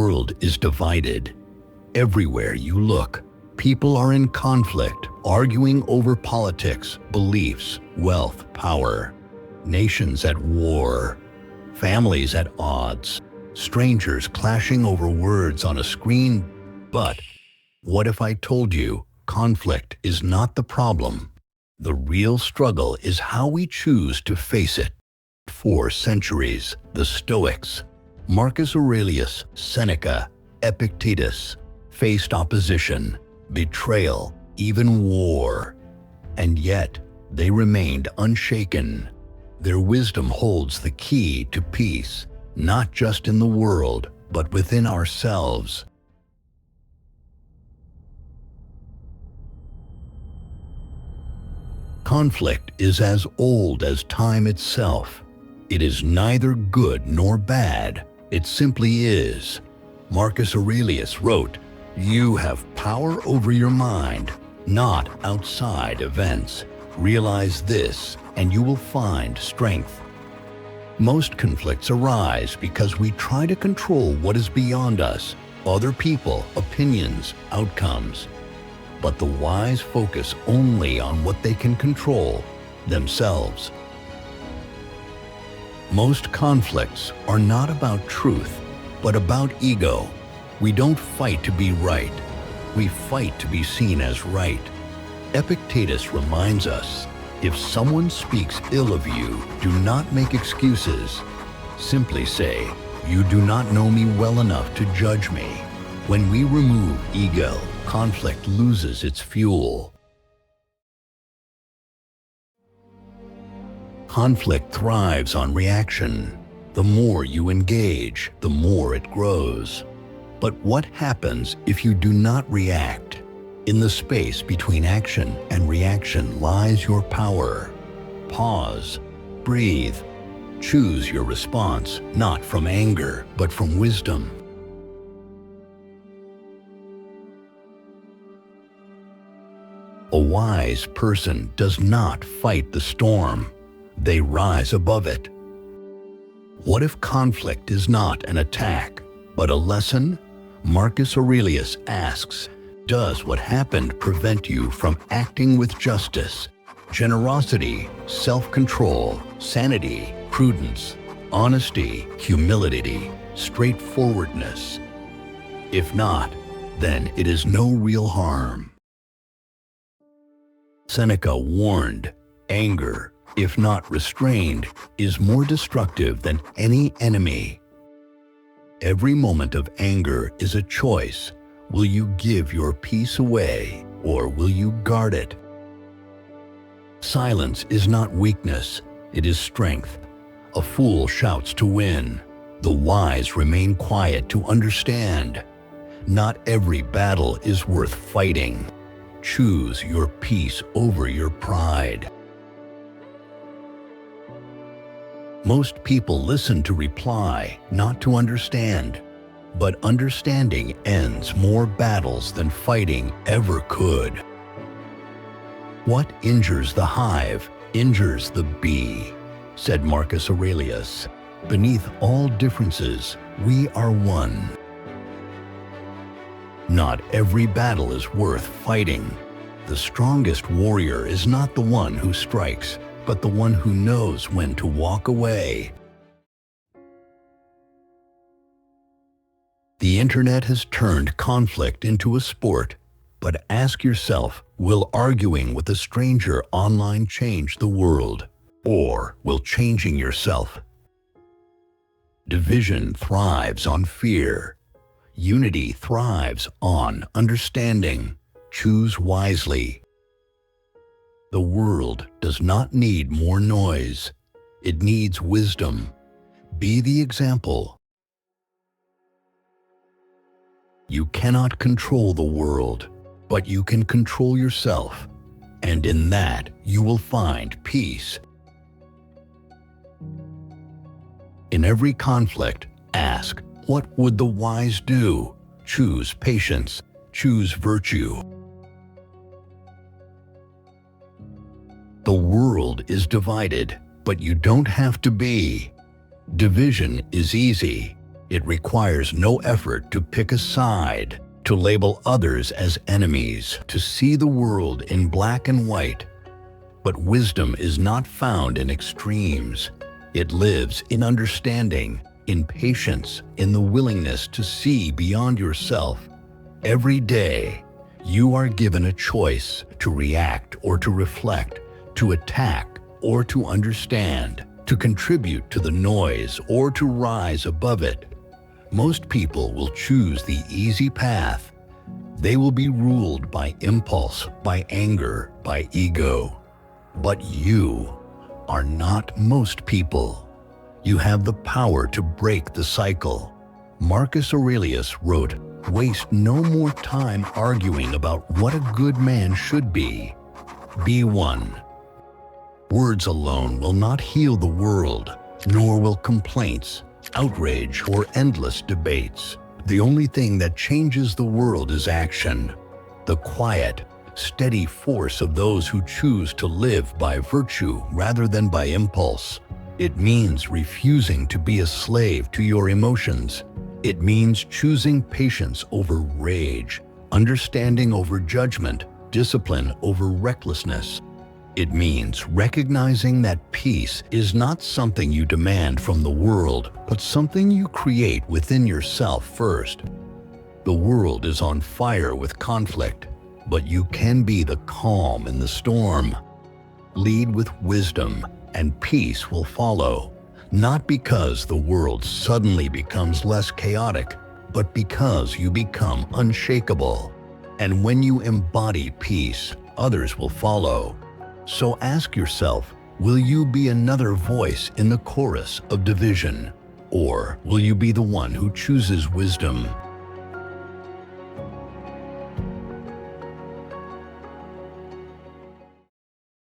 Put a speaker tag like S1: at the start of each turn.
S1: world is divided. Everywhere you look, people are in conflict, arguing over politics, beliefs, wealth, power. Nations at war, families at odds, strangers clashing over words on a screen. But what if I told you conflict is not the problem? The real struggle is how we choose to face it. For centuries, the Stoics, Marcus Aurelius, Seneca, Epictetus, faced opposition, betrayal, even war. And yet, they remained unshaken. Their wisdom holds the key to peace, not just in the world, but within ourselves. Conflict is as old as time itself. It is neither good nor bad. It simply is. Marcus Aurelius wrote, "You have power over your mind, not outside events. Realize this, and you will find strength." Most conflicts arise because we try to control what is beyond us, other people, opinions, outcomes. But the wise focus only on what they can control, themselves. Most conflicts are not about truth, but about ego. We don't fight to be right. We fight to be seen as right. Epictetus reminds us, if someone speaks ill of you, do not make excuses. Simply say, "You do not know me well enough to judge me." When we remove ego, conflict loses its fuel. Conflict thrives on reaction. The more you engage, the more it grows. But what happens if you do not react? In the space between action and reaction lies your power. Pause, breathe, choose your response, not from anger, but from wisdom. A wise person does not fight the storm. They rise above it. What if conflict is not an attack, but a lesson? Marcus Aurelius asks, does what happened prevent you from acting with justice, generosity, self-control, sanity, prudence, honesty, humility, straightforwardness? If not, then it is no real harm. Seneca warned, anger, if not restrained, is more destructive than any enemy. Every moment of anger is a choice. Will you give your peace away, or will you guard it? Silence is not weakness, it is strength. A fool shouts to win. The wise remain quiet to understand. Not every battle is worth fighting. Choose your peace over your pride. Most people listen to reply, not to understand. But understanding ends more battles than fighting ever could. What injures the hive injures the bee, said Marcus Aurelius. Beneath all differences, we are one. Not every battle is worth fighting. The strongest warrior is not the one who strikes, but the one who knows when to walk away. The internet has turned conflict into a sport, but ask yourself, will arguing with a stranger online change the world? Or will changing yourself? Division thrives on fear. Unity thrives on understanding. Choose wisely. The world does not need more noise. It needs wisdom. Be the example. You cannot control the world, but you can control yourself, and in that you will find peace. In every conflict, ask, what would the wise do? Choose patience, choose virtue. The world is divided, but you don't have to be. Division is easy. It requires no effort to pick a side, to label others as enemies, to see the world in black and white. But wisdom is not found in extremes. It lives in understanding, in patience, in the willingness to see beyond yourself. Every day, you are given a choice to react or to reflect, to attack or to understand, to contribute to the noise or to rise above it. Most people will choose the easy path. They will be ruled by impulse, by anger, by ego. But you are not most people. You have the power to break the cycle. Marcus Aurelius wrote, "Waste no more time arguing about what a good man should be. Be one." Words alone will not heal the world, nor will complaints, outrage, or endless debates. The only thing that changes the world is action. The quiet, steady force of those who choose to live by virtue rather than by impulse. It means refusing to be a slave to your emotions. It means choosing patience over rage, understanding over judgment, discipline over recklessness. It means recognizing that peace is not something you demand from the world, but something you create within yourself first. The world is on fire with conflict, but you can be the calm in the storm. Lead with wisdom, and peace will follow, not because the world suddenly becomes less chaotic, but because you become unshakable. And when you embody peace, others will follow. So ask yourself, will you be another voice in the chorus of division? Or will you be the one who chooses wisdom?